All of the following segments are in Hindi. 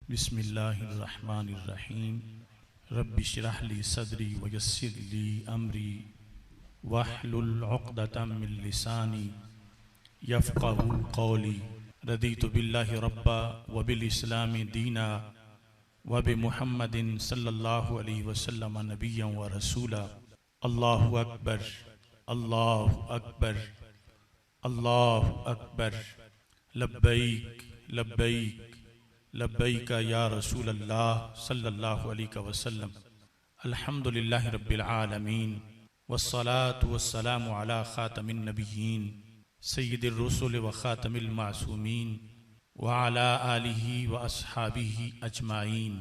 बिस्मिल्लाहिर्रहमानिर्रहीम। रब्बि इश्रह ली सदरी वयस्सिर ली अमरी वहलुल उक़दतम मिन लिसानी यफ़क़हू क़ौली। रदीतु बिल्लाहि रब्बा व बिल इस्लामी दीना व बि मुहम्मदिन सल्लल्लाहु अलैहि वसल्लम नबिय्यन व रसूला। अल्लाहु अकबर, अल्लाहु अकबर, अल्लाहु अकबर। लब्बैक लब्बैक लब्बैक या रसूल अल्लाह सल्लल्लाहु अलैहि वसल्लम। अल्हम्दुलिल्लाहि रब्बिल आलमीन वस्सलातु वस्सलामु अला खातमिन नबिय्यीन सय्यिदिर रुसुल व खातमिल मासूमीन व अला आलिहि व अस्हाबिहि अजमाइन।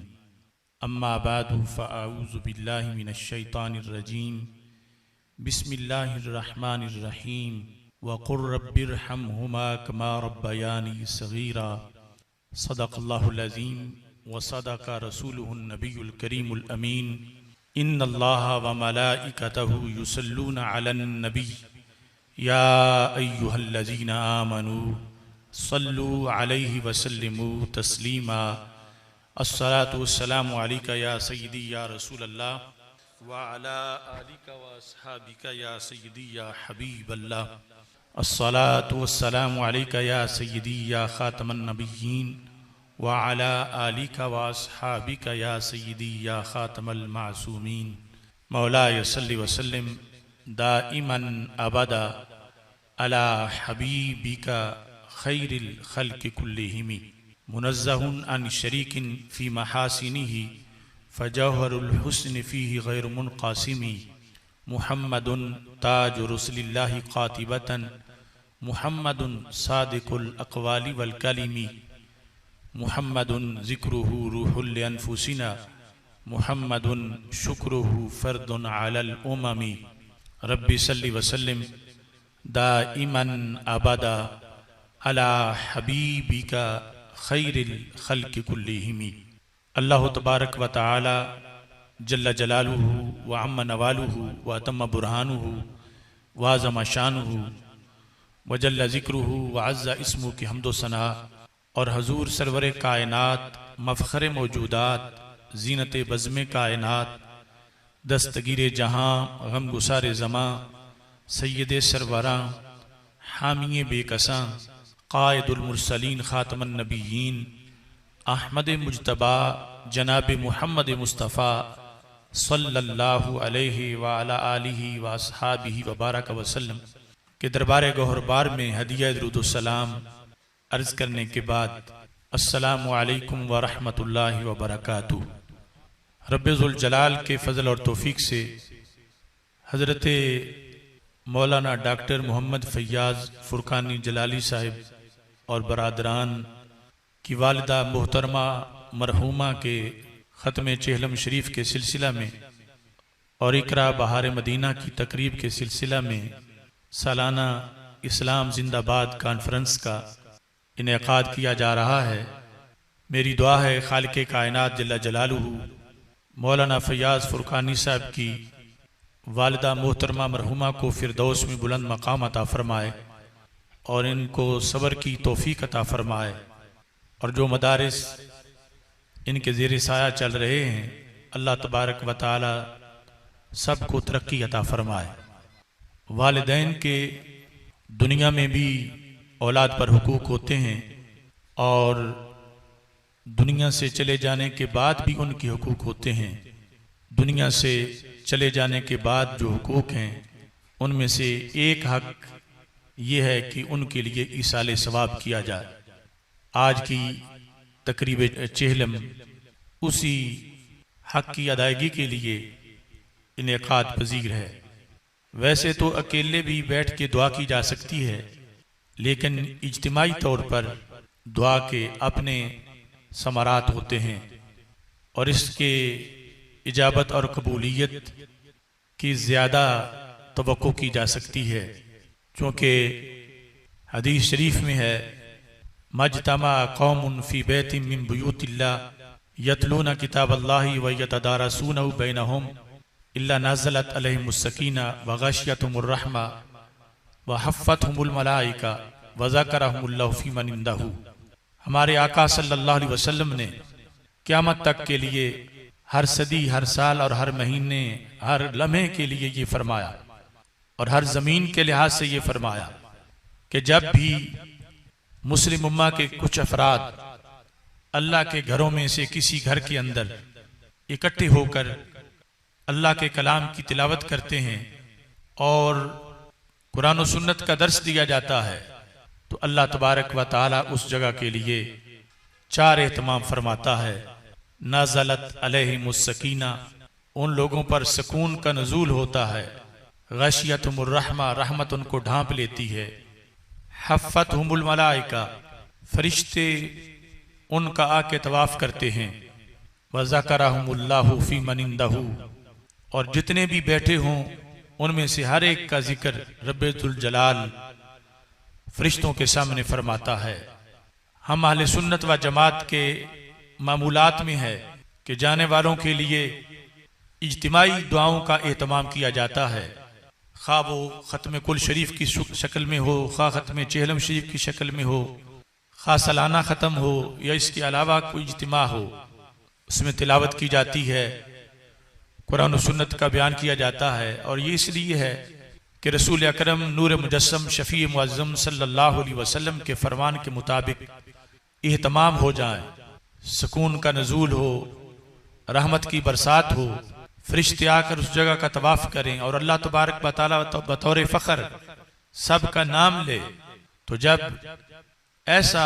अम्मा बादु फ़अऊज़ु बिल्लाहि मिनश शैतानिर रजीम। बिस्मिल्लाहिर रहमानिर रहीम। व क़ुर रब्बिरहम्हुमा कमा रब्बयानी सग़ीरा। सदक़ल्लाहुल अज़ीम व सदक़ रसूलुहुन नबियुल करीमुल अमीन। इन्नल्लाहा व मलाइकतहु युसल्लूना अलन नबी या अय्युहल्लज़ीना आमनू सल्लू अलैहि व सल्लिमू तस्लीमा। अस्सलातु वस्सलामु अलैका या सय्यदी या रसूलल्लाह व अला आलिका व अस्हाबिका या सय्यदी या हबीबल्लाह। अस्सलातु वस्सलामु अलैका या सय्यदी या खातमन नबिय्यीन व अला आलिका व अस्हाबिका या सय्यदी या खातमल मासूमीन। मौलाय सल्लि व सल्लिम दाइमन अबदा अला हबीबिका खैरिल खल्क़ि कुल्लिहिम। मुनज़्ज़हुन अन शरीकिन फ़ी महासिनिही फ़जौहरुल हुस्न फ़ीही गैर मुनक़ासिमी। मुहम्मदुन ताज रुसुलिल्लाहि क़ातिबतन मुहम्मदुन सादिक़ुल अक़वालि वल कलिमी। मुहम्मदुन ज़िक्रुहु रूहुल अनफुसिना मुहम्मदुन शुक्रुहु फ़र्दुन अलल उममी। रब्बि सल्लि व सल्लिम दाइमन अबदा अला हबीबिका खैरिल खल्क़ि कुल्लिहिम। अल्लाह तबारक व तआला जल्ल जलालुहु व अम्मा नवालुहु व अतम्म बुरहानुहु व अज़म शानुहु व जल्ल ज़िक्रुहु व अज़्ज़ा इस्मुहु की हम्दो सना और हजूर सरवर कायनात मफ़ख़र मौजूदात ज़ीनत बज़्म कायनात दस्तगीर जहाँ गम गुसार ज़मां सय्यद सरवरां हामी बेकसां क़ाइदुल मुरसलीन ख़ातमन नबिय्यीन अहमद मुज्तबा जनाब मुहम्मद मुस्तफ़ा सल्लल्लाहु अलैहि व अला आलिहि व अस्हाबिहि व बारक वसल्लम के दरबार गौहरबार में हदिया दुरूद सलाम अर्ज़ करने के बाद अस्सलामु अलैकुम व रहमतुल्लाहि व बरकातुहू। रब्बुल जलाल के फ़ज़ल और तौफ़ीक़ से हज़रत मौलाना डॉक्टर मोहम्मद फ़ैयाज़ फ़ुरक़ानी जलाली साहिब और बरादरान की वालिदा मोहतरमा मरहूमा के ख़त्म चेहलम शरीफ के सिलसिला में और इकरा बहार मदीना की तकरीब के सिलसिला में सालाना इस्लाम जिंदाबाद कॉन्फ्रेंस का इनेकाद किया जा रहा है। मेरी दुआ है खालिक़ कायनात जल्ल जलालुहु मौलाना फ़ैयाज़ फ़ुरक़ानी साहब की वालिदा मोहतरमा मरहूमा को फ़िरदौस में बुलंद मकाम अता फ़रमाए और इनको सब्र की तौफ़ीक़ अता फ़रमाए और जो मदारिस इनके ज़ेर साया चल रहे हैं अल्लाह तबारक व तआला सबको तरक्की अता फ़रमाए। वालिदैन के दुनिया में भी औलाद पर हुकूक होते हैं और दुनिया से चले जाने के बाद भी उनके हुकूक होते हैं। दुनिया से चले जाने के बाद जो हुकूक हैं उनमें से एक हक ये है कि उनके लिए ईसाले सवाब किया जाए। आज की तकरीब चेहलम उसी हक की अदायगी के लिए इनेकाद पजीर है। वैसे तो अकेले भी बैठ के दुआ की जा सकती है, लेकिन इज्तिमाई तौर पर दुआ के अपने समरात होते हैं और इसके इजाबत और कबूलियत की ज़्यादा तवक्को की जा सकती है, क्योंकि हदीस शरीफ में है मज्तमा कौमुन फ़ी बैतिन मिन बुयूतिल्लाह यतलूना किताबल्लाहि व यतदारसूनहु बैनहुम इल्ला नज़लत अलैहिमुस सकीना व गशियतहुमुर रहमा व हफ़्फ़तहुमुल मलाइका व ज़करहुमुल्लाहु फ़ी मन इंदहु। हमारे आका सल्लल्लाहु अलैहि वसल्लम ने क़यामत तक के लिए, हर सदी, हर साल और हर महीने, हर लम्हे के लिए ये फरमाया, और हर ज़मीन के लिहाज से ये फरमाया कि जब भी मुस्लिम उम्मा के कुछ अफराद अल्लाह के घरों में से किसी घर के अंदर इकट्ठे होकर अल्लाह के कलाम की तिलावत करते हैं और कुरान और सुन्नत का दर्स दिया जाता है, तो अल्लाह तबारक व तआला उस जगह के लिए 4 एहतमाम फरमाता है। नाज़लत अलैहिमुस सकीना, उन लोगों पर सुकून का नज़ूल होता है। गशियतहुमुर रहमा, रहमत उनको ढांप लेती है। हफ़्फ़तहुमुल मलाइका, फरिश्ते उनका आके तवाफ करते हैं। व ज़करहुमुल्लाहु फी मन इंदहु, और जितने भी बैठे हों उनमें से हर एक का जिक्र रब्बुल जलाल फरिश्तों के सामने फरमाता है। हम अहले सुन्नत व जमात के मामूलात में है कि जाने वालों के लिए इज्तिमाई दुआओं का एहतमाम किया जाता है, खा वो ख़त्म कुल शरीफ की शक्ल में हो, खा ख़त्म चेहलम शरीफ की शक्ल में हो, खा सालाना ख़त्म हो या इसके अलावा कोई इज्तिमा हो, उसमें तिलावत की जाती है, कुरान और सुन्नत का बयान किया जाता है। और ये इसलिए है कि रसूल अकरम नूर मुजस्सम शफ़ी मुअज़्ज़म सल्लल्लाहु अलैहि वसल्लम के फरमान के मुताबिक एहतमाम हो जाए, सुकून का नज़ूल हो, रहमत की बरसात हो, फरिश्ते आकर उस जगह का तवाफ करें और अल्लाह तबारक व तआला बतौर फ़ख्र सब का नाम ले। तो जब ऐसा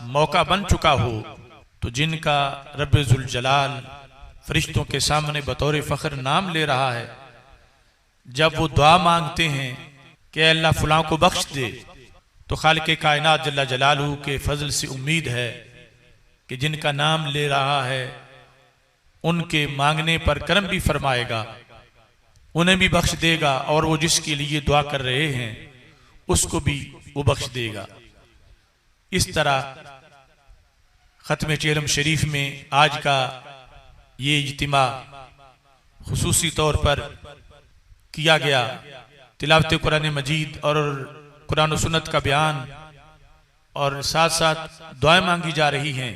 मौका बन चुका हो तो जिनका रब्बुल जलाल फरिश्तों के सामने बतौर फ़ख्र नाम ले रहा है, जब वो दुआ मांगते हैं कि अल्लाह फलां को बख्श दे, तो खालिक़ कायनात जल्ला जलालहू के फजल से उम्मीद है कि जिनका नाम ले रहा है उनके मांगने पर करम भी फरमाएगा, उन्हें भी बख्श देगा, और वो जिसके लिए दुआ कर रहे हैं उसको भी वो बख्श देगा। इस तरह ख़त्म चेहलम शरीफ में आज का ये इज्तिमा खुसूसी तौर पर किया गया। तिलावत कुरान मजीद और कुरान और सुन्नत का बयान और साथ साथ दुआएं मांगी जा रही हैं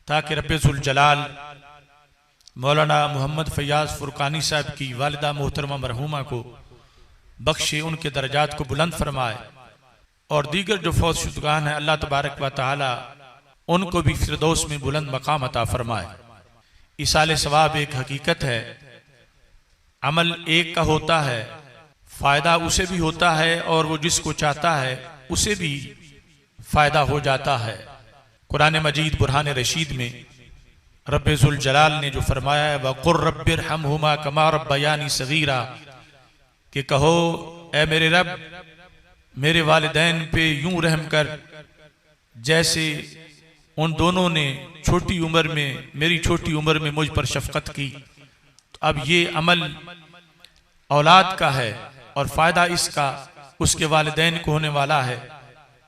ताकि रब्बुल जलाल मौलाना मोहम्मद फैयाज फुरकानी साहब की वालिदा मोहतरमा मरहूमा को बख्शे, उनके दर्जात को बुलंद फरमाए, और दीगर जो फौत शुदगान है अल्लाह तबारक व तआला उनको भी फिरदौस में बुलंद मकाम अता फरमाए। इसाले सवाब एक हकीकत है, अमल एक का होता है, फ़ायदा उसे भी होता है और वो जिसको चाहता है उसे भी फ़ायदा हो जाता है। कुरान मजीद बुरहान रशीद में रब्बुल जलाल ने जो फरमाया है, वक़ुर रब्बिरहमहुमा कमा रब्बयानी सगीरा, कि कहो ए मेरे रब, मेरे वालिदैन पे यूं रहम कर जैसे उन दोनों ने छोटी उम्र में, मेरी छोटी उम्र में मुझ पर शफकत की। तो अब ये अमल औलाद का है और फ़ायदा इसका उसके वालिदैन को होने वाला है,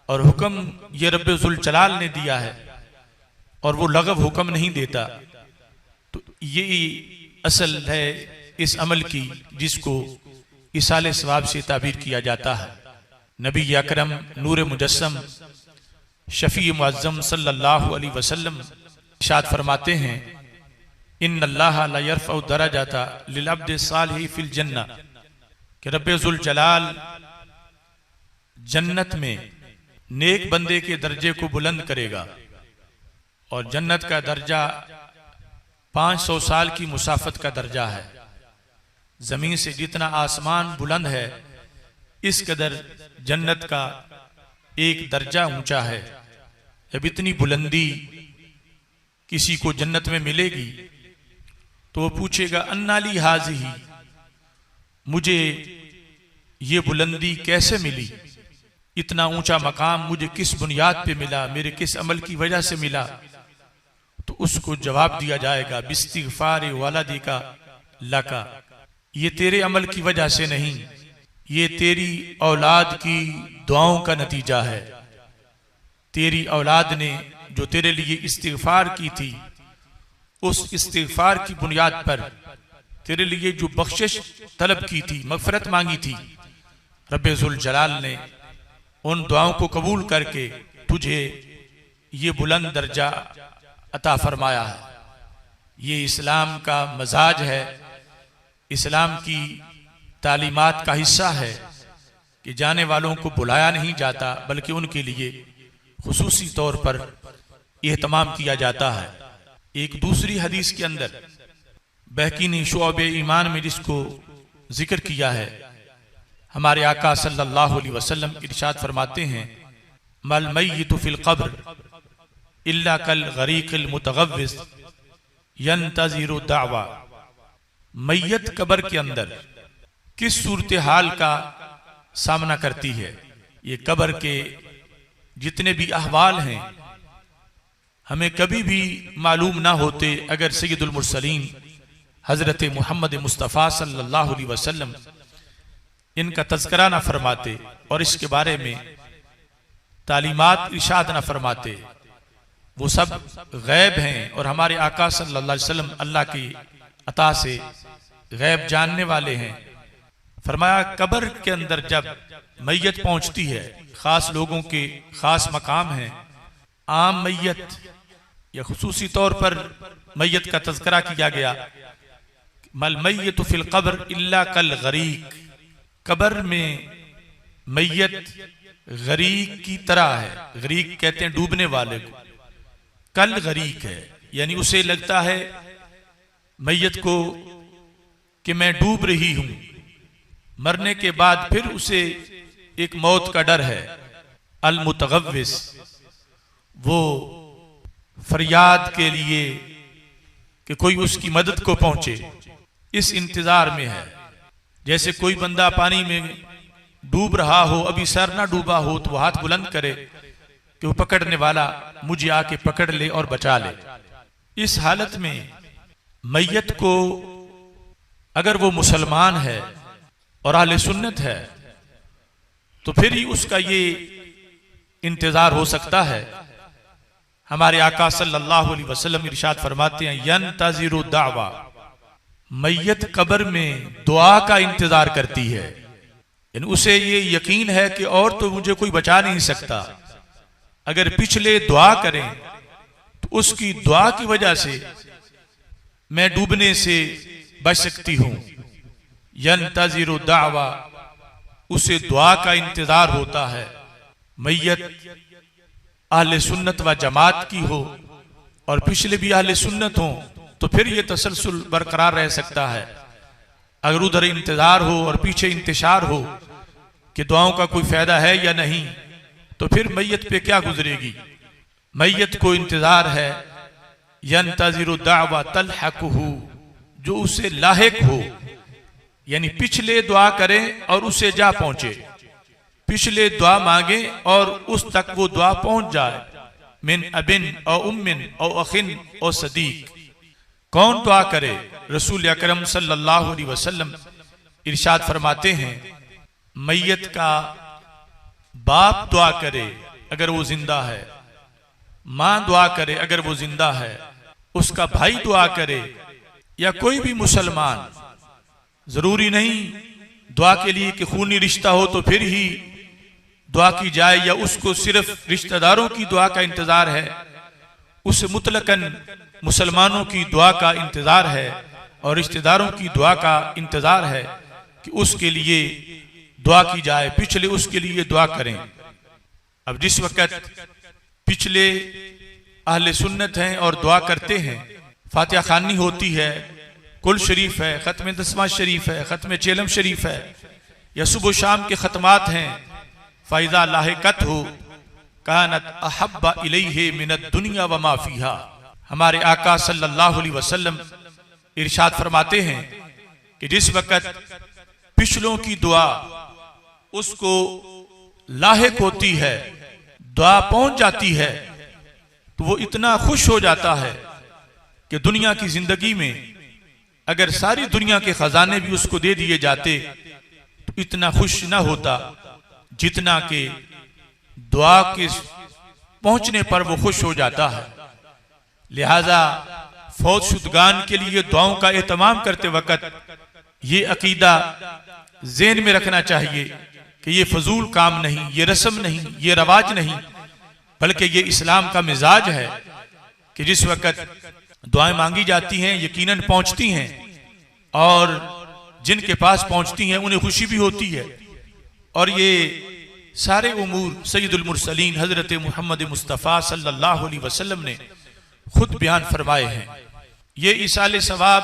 और हुक्म ये रब्बुल जलाल ने दिया है और वो लगव हुक्म नहीं देता। तो ये असल है इस अमल की जिसको इसाले सवाब से ताबीर किया जाता है। नबी अकरम नूर मुजस्सम शफ़ी मुअज़्ज़म सल्लल्लाहु अलैहि वसल्लम इरशाद फरमाते हैं, इन्नल्लाह ला यरफ़उ दरजाता लिल अब्दि सालिह फिल जन्नह, कि रब्बुल जलाल जन्नत में नेक बंदे के दर्जे को बुलंद करेगा, और जन्नत का दर्जा 500 साल की मुसाफत का दर्जा है। जमीन से जितना आसमान बुलंद है इस कदर जन्नत का एक दर्जा ऊंचा है। जब इतनी बुलंदी किसी को जन्नत में मिलेगी तो वो पूछेगा अन्नाली हाज़िही, मुझे ये बुलंदी कैसे मिली, इतना ऊंचा मकाम मुझे किस बुनियाद पे मिला, मेरे किस अमल की वजह से मिला। तो उसको जवाब दिया जाएगा, बिस्तिग़फ़ार वालिदिका लका, ये तेरे अमल की वजह से नहीं, ये तेरी औलाद की दुआओं का नतीजा है। तेरी औलाद ने जो तेरे लिए इस्तिग़फ़ार की थी, उस इस्तिग़फ़ार की बुनियाद पर तेरे लिए जो बख्शिश तलब की थी, मग़फ़िरत मांगी थी, रब्बुल जलाल ने उन दुआओं को कबूल करके तुझे ये बुलंद दर्जा अता फरमाया है। ये इस्लाम का मजाज है, इस्लाम की तालीमात का हिस्सा है कि जाने वालों को बुलाया नहीं जाता बल्कि उनके लिए खुसूसी तौर पर एहतमाम किया जाता है। एक दूसरी हदीस के अंदर बहकी ने शुअब ईमान में जिसको जिक्र किया है, हमारे आका सल्लल्लाहु अलैहि वसल्लम इरशाद फरमाते हैं, मल मय्यितु फिल क़ब्र इल्ला कल गरीक़िल मुतगव्विज़ यंतज़िरु दावा। मैयत कब्र के अंदर किस सूरत हाल का सामना करती है। ये कब्र के जितने भी अहवाल हैं हमें कभी भी मालूम ना होते अगर सैयदुल मुरसलीन हजरत मोहम्मद मुस्तफ़ा सल्लल्लाहु अलैहि वसल्लम इनका तज़किरा ना फरमाते और इसके बारे में तालीमात इरशाद ना फरमाते। वो सब गैब हैं और हमारे आका सल्लल्लाहु अलैहि वसल्लम अल्लाह की अता से गैब जानने वाले हैं। फरमाया कब्र के अंदर जब मैयत पहुंचती है, खास लोगों के खास मकाम है, आम मैयत या खुसूसी तौर पर मैयत का तज़किरा किया गया, मल मैयत फिल क़ब्र इल्ला कल गरीक। कब्र में मैयत गरीक की तरह है। गरीक कहते हैं डूबने वाले को, कल गरीक है यानी उसे लगता है मैयत को कि मैं डूब रही हूं। मरने के बाद फिर उसे एक मौत का डर है। अल मुतगव्विस, वो फरियाद के लिए कि कोई उसकी मदद को पहुंचे, इस इंतजार में है। जैसे कोई बंदा पानी में डूब रहा हो, अभी सर ना डूबा हो, तो वो हाथ बुलंद करे कि वो पकड़ने वाला मुझे आके पकड़ ले और बचा ले। इस हालत में मैयत को अगर वो मुसलमान है और अहले सुन्नत है तो फिर ही उसका ये इंतजार हो सकता है। हमारे आका सल्लल्लाहु अलैहि वसल्लम इरशाद फरमाते हैं, यंतज़िरु दावा। मैयत कब्र में दुआ का इंतजार करती है, यानी उसे ये यकीन है कि और तो मुझे कोई बचा नहीं सकता। अगर पिछले दुआ करें तो उसकी दुआ की वजह से मैं डूबने से बच सकती हूं। यंतज़िरु दावा, उसे दुआ का इंतजार होता है। मैयत अहले सुन्नत व जमात की हो और पिछले भी अहले सुन्नत हो तो फिर यह तसलसल बरकरार रह सकता है। अगर उधर इंतजार हो और पीछे इंतशार हो कि दुआओं का कोई फायदा है या नहीं, तो फिर मैयत पे क्या गुजरेगी। मैयत को इंतजार है, यंतज़िरु दावा तलहकुहु, जो उसे लाहिक हो, यानी पिछले दुआ करें और उसे जा पहुंचे। पिछले दुआ मांगे और उस तक वो दुआ पहुंच जाए। मिन अबिन और उम्मिन और अखिन और सदीक। कौन दुआ करे? रसूल अकरम सल्लल्लाहु अलैहि वसल्लम इरशाद फरमाते हैं, मैयत का बाप दुआ करे अगर वो जिंदा है, मां दुआ करे अगर वो जिंदा है, उसका भाई दुआ करे या कोई भी मुसलमान। जरूरी नहीं दुआ के लिए कि खूनी रिश्ता हो तो फिर ही दुआ की जाए, या उसको सिर्फ रिश्तेदारों की दुआ का इंतजार है। उसे मुतलकन मुसलमानों की दुआ का इंतजार है और रिश्तेदारों की दुआ का इंतजार है कि उसके लिए दुआ की जाए, पिछले उसके लिए दुआ करें। अब जिस वक्त पिछले अहले सुन्नत हैं और दुआ करते हैं, फातिहा खानी होती है, कुल शरीफ है, खत्म दसमा शरीफ है, खत्म चेलम शरीफ है, या सुबह शाम के खत्मात हैं, फ़ाइज़ा लाहिकत हो कानत अहब्बा इलैहि मिनद दुनिया व मा फीहा। हमारे आका सल्लल्लाहु अलैहि वसल्लम इरशाद फरमाते हैं कि जिस वक्त पिछलों की दुआ उसको लाहिक होती है, दुआ पहुंच जाती है, तो वो इतना खुश हो जाता है कि दुनिया की जिंदगी में अगर सारी दुनिया के खजाने भी उसको दे दिए जाते तो इतना खुश ना होता जितना कि दुआ के पहुंचने पर वो खुश हो जाता है। लिहाजा फौत शुदगान के लिए दुआओं का एहतमाम करते वक्त ये अकीदा ज़हन में रखना चाहिए कि ये फजूल काम नहीं, ये रस्म नहीं, ये रवाज नहीं, बल्कि ये इस्लाम का मिजाज है कि जिस वक्त दुआएं मांगी जाती हैं, यकीनन पहुंचती हैं, और जिनके पास पहुंचती हैं उन्हें खुशी भी होती है। और ये सारे उमूर सैयदुल मुरसलीन हजरत मोहम्मद मुस्तफ़ा सल्लल्लाहु अलैहि वसल्लम ने खुद बयान फरमाए हैं। ये इसाले सवाब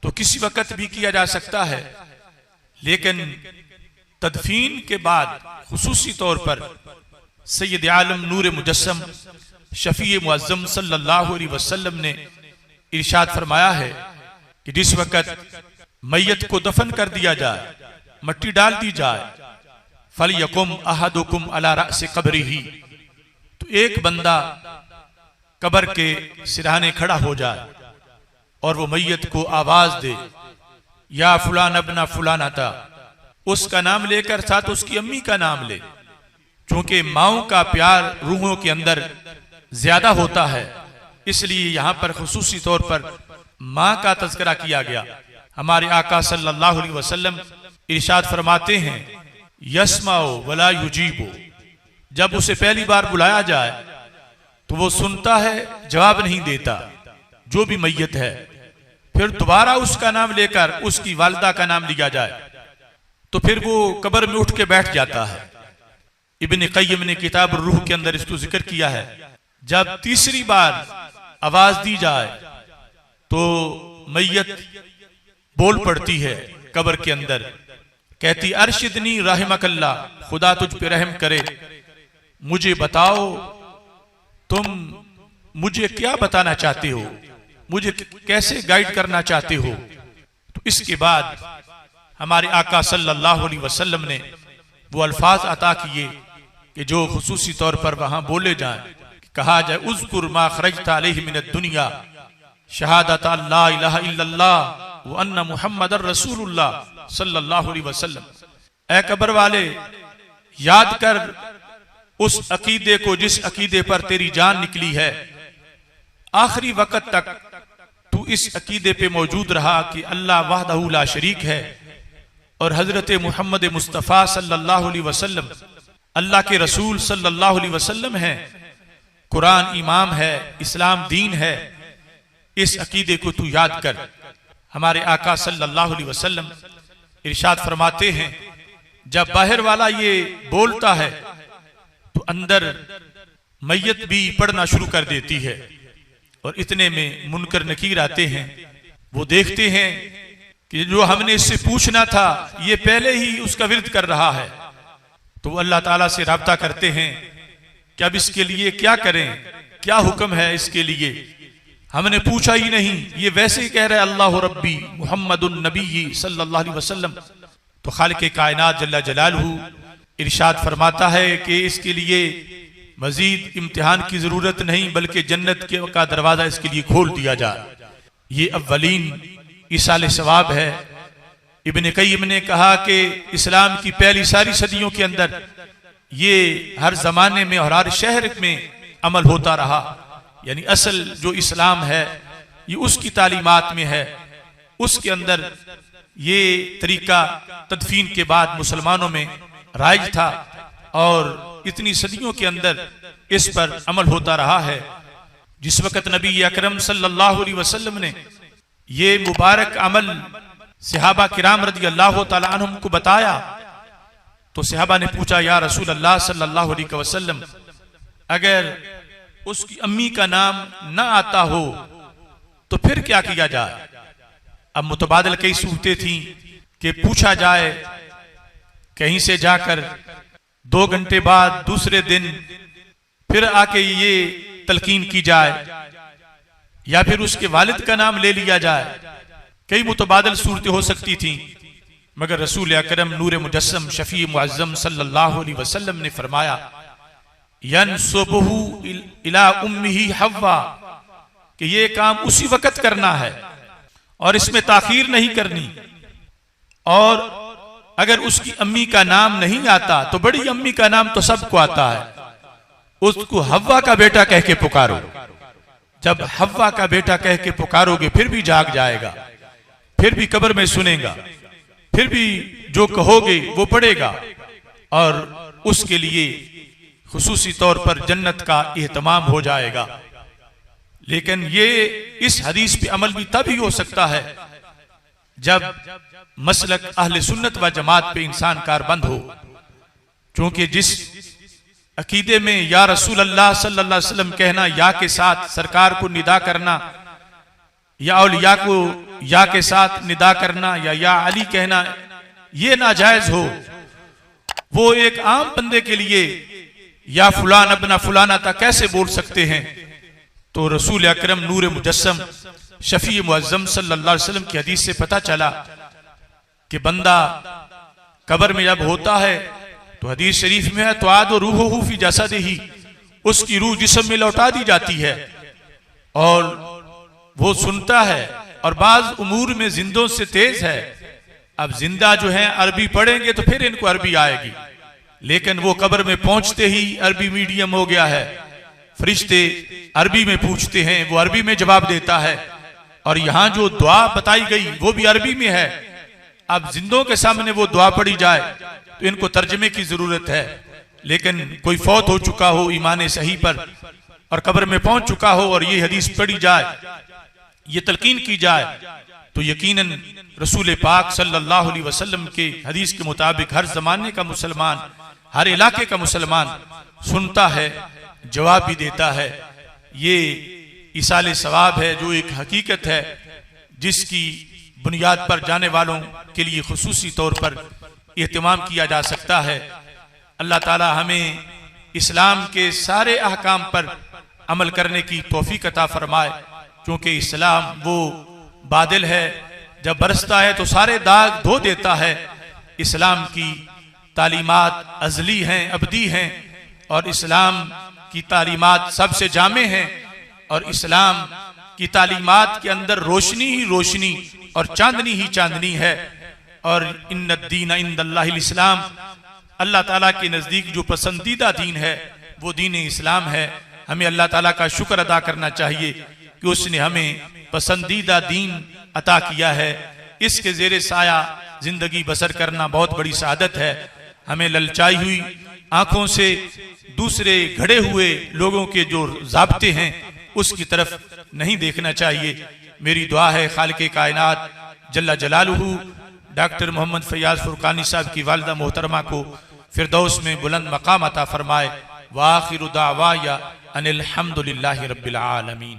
तो किसी वक्त भी किया जा सकता है, लेकिन तदफीन के बाद खुसूसी तौर पर सैयद आलम नूर मुजस्सम शफी मुअज्जम सल्लल्लाहु अलैहि वसल्लम ने इरशाद फरमाया है कि जिस वक्त मैयत को दफन कर दिया जाए, मट्टी डाल दी जाए, फलयकुम अहदुकुम अला रअस कब्रिही, तो एक बंदा कब्र के सिरहाने खड़ा हो जाए और वो मैयत को आवाज दे, या फुलान अबना फुलाना था, उसका नाम लेकर साथ उसकी अम्मी का नाम ले, क्योंकि माओं का प्यार रूहों के अंदर ज्यादा होता है, इसलिए यहां पर खुसूसी तौर पर मां का तज़किरा किया गया। हमारे आका सल्लल्लाहु अलैहि वसल्लम इरशाद फरमाते हैं, यस्माओ वला युजीबो, जब उसे पहली बार बुलाया जाए तो वो सुनता है, जवाब नहीं देता, जो भी मैयत है। फिर दोबारा उसका नाम लेकर उसकी वालिदा का नाम लिया जाए तो फिर वो कब्र में उठ के बैठ जाता है। इब्न क़य्यिम ने किताब रूह के अंदर इसको जिक्र किया है। जब तीसरी बार आवाज दी जाए तो मैयत बोल पड़ती है कब्र के अंदर, कहती अरशिदनी रहमकल्ला, खुदा तुझ पे रहम करे, मुझे बताओ तुम मुझे क्या बताना चाहते हो, मुझे कैसे गाइड करना चाहते हो। तो इसके बाद हमारे आका सल्लल्लाहु अलैहि वसल्लम ने वो अल्फाज अता किए कि जो खुसूसी तौर पर वहां बोले जाएं, कहा जाए उज़कुर मा खरजता अलैहि मिनद दुनिया शहादत अल्ला इलाहा इल्लल्लाह व अन्ना मुहम्मदर रसूलुल्लाह सल्लल्लाहु अलैहि वसल्लम। ऐ कब्र वाले, याद कर उस अकीदे को जिस अकीदे पर तेरी जान निकली है, आखिरी वक्त तक तू इस अकीदे पे मौजूद रहा कि अल्लाह वहदहू ला शरीक है और हजरत मोहम्मद मुस्तफ़ा सल्लल्लाहु अलैहि वसल्लम अल्लाह के रसूल सल्लल्लाहु अलैहि वसल्लम है, कुरान इमाम है, इस्लाम दीन है। इस अकीदे को तू याद कर। हमारे आका सल्लल्लाहु अलैहि वसल्लम इरशाद फरमाते हैं, जब बाहर वाला ये बोलता है तो अंदर मैयत भी पढ़ना शुरू कर देती है, और इतने में मुनकर नकीर आते हैं। वो देखते हैं कि जो हमने इससे पूछना था ये पहले ही उसका विर्द कर रहा है, तो वो अल्लाह ताला से राब्ता करते हैं कि अब इसके लिए क्या करें, क्या हुक्म है इसके लिए, हमने पूछा ही नहीं, ये वैसे ही कह रहा है अल्लाह रब्बी मुहम्मदुन नबी सल्लल्लाहु अलैहि वसल्लम। तो खालिक कायनात जल्ला जलालहू इरशाद फरमाता है कि इसके लिए मजीद इम्तिहान की जरूरत नहीं, बल्कि जन्नत के का दरवाजा इसके लिए खोल दिया जाए। ये अव्वलीन इसाले सवाब है। इब्न क़य्यिम ने कहा कि इस्लाम की पहली सारी सदियों के अंदर ये हर जमाने में और हर शहर में अमल होता रहा, यानी असल जो इस्लाम है ये उसकी तालीमात में है। उसके अंदर ये तरीका तदफीन के बाद मुसलमानों में राइज था और इतनी सदियों के अंदर इस पर अमल होता रहा है। जिस वक्त नबी अकरम सल्लल्लाहु अलैहि वसल्लम ने ये मुबारक अमल सहाबा किराम रज़ी अल्लाह तआला अन्हुम को बताया तो सहाबा ने पूछा, या रसूल अल्लाह सल्लल्लाहु अलैहि वसल्लम, अगर उसकी अम्मी का नाम न आता हो तो फिर क्या किया जाए। अब मुतबादल कई सूरतें थी कि पूछा जाए, कहीं से जाकर 2 घंटे बाद दूसरे दिन फिर आके ये तलकीन की जाए, या फिर उसके वालिद का नाम ले लिया जाए। कई मुतबादल सूरतें हो सकती थी, मगर रसूल अकरम नूर मुजस्सम शफी मुअज्जम सल्लल्लाहु अलैहि वसल्लम ने फरमाया, यनसुबहु इला उम्मिही हव्वा, कि ये काम उसी वक्त करना है और इसमें ताखीर नहीं करनी। और अगर उसकी अम्मी का नाम नहीं आता तो बड़ी अम्मी का नाम तो सबको आता है, उसको हव्वा का बेटा कह के पुकारो। जब हव्वा का बेटा कह के पुकारोगे फिर भी जाग जाएगा, फिर भी कब्र में सुनेगा, फिर भी जो कहोगे वो पढ़ेगा, और उसके लिए खुसूसी तौर पर जन्नत का एहतमाम हो जाएगा। लेकिन ये इस हदीस पे अमल भी तभी हो सकता है जब मसलक अहले सुन्नत व जमात पे इंसान कारबंद हो। क्योंकि जिस अकीदे में या रसूल अल्लाह सल्लल्लाहु अलैहि वसल्लम कहना, या के साथ सरकार को निदा करना, या औलिया को या के साथ निदा करना, या अली कहना, ये नाजायज हो, वो एक आम बंदे के लिए या फुलान अपना फुलाना था कैसे बोल सकते हैं? तो रसूल अकरम नूर मुजस्सम शफी मुअज्जम सल्लल्लाहु अलैहि वसल्लम की हदीस से पता चला कि बंदा कब्र में जब होता है तो हदीस शरीफ में है तो आद रूहुहु फी जसदिही, उसकी रूह जिस्म में लौटा दी जाती है और वो सुनता है, और बाज उमूर में जिंदों से तेज है। अब जिंदा जो है अरबी पढ़ेंगे तो फिर इनको अरबी आएगी, लेकिन वो कब्र में पहुंचते ही अरबी मीडियम हो गया है, फरिश्ते अरबी में पूछते हैं, वो अरबी में जवाब देता है, और यहां जो दुआ बताई गई वो भी अरबी में है। अब जिंदों के सामने वो दुआ पढ़ी जाए तो इनको तर्जमे की जरूरत है, लेकिन कोई फौत हो चुका हो ईमान सही पर और कब्र में पहुंच चुका हो और ये हदीस पढ़ी जाए, ये तलकीन की जाए, तो यकीनन रसूल पाक सल्लल्लाहु अलैहि वसल्लम के हदीस के मुताबिक हर जमाने का मुसलमान, हर इलाके का मुसलमान सुनता है, जवाब भी देता है। ये इसाले सवाब है, जो एक हकीकत है जिसकी बुनियाद पर जाने वालों के लिए खुसूसी तौर पर एहतमाम किया जा सकता है। अल्लाह ताला हमें इस्लाम के सारे अहकाम पर अमल करने की तौफीक अता फरमाए, क्योंकि इस्लाम वो बादल है, जब बरसता है तो सारे दाग धो देता है। इस्लाम की तालीमात अजली हैं, अबदी हैं, और इस्लाम की तालीमात सबसे जामे हैं, और इस्लाम की तालीमात के अंदर रोशनी ही रोशनी और चांदनी ही चांदनी है। और इन्नद्दीन इंदल्लाहिल इस्लाम, अल्लाह ताला के नज़दीक जो पसंदीदा दीन है वो दीन इस्लाम है। हमें अल्लाह ताला का शुक्र अदा करना चाहिए कि उसने हमें पसंदीदा दीन अता किया है। इसके ज़ेरे साया जिंदगी बसर करना बहुत बड़ी सआदत है। हमें ललचाई हुई आंखों से दूसरे घड़े हुए लोगों के जो ज़ाब्ते हैं उसकी तरफ नहीं देखना चाहिए। मेरी दुआ है खालिक़े कायनात जल्ला जलालुहु डॉक्टर मोहम्मद फैयाज फुरकानी साहब की वालिदा मोहतरमा को फिरदौस में बुलंद मकाम अता फरमाए। व आखिरु दावाया अनिल हम्दुलिल्लाहि रब्बिल आलमीन।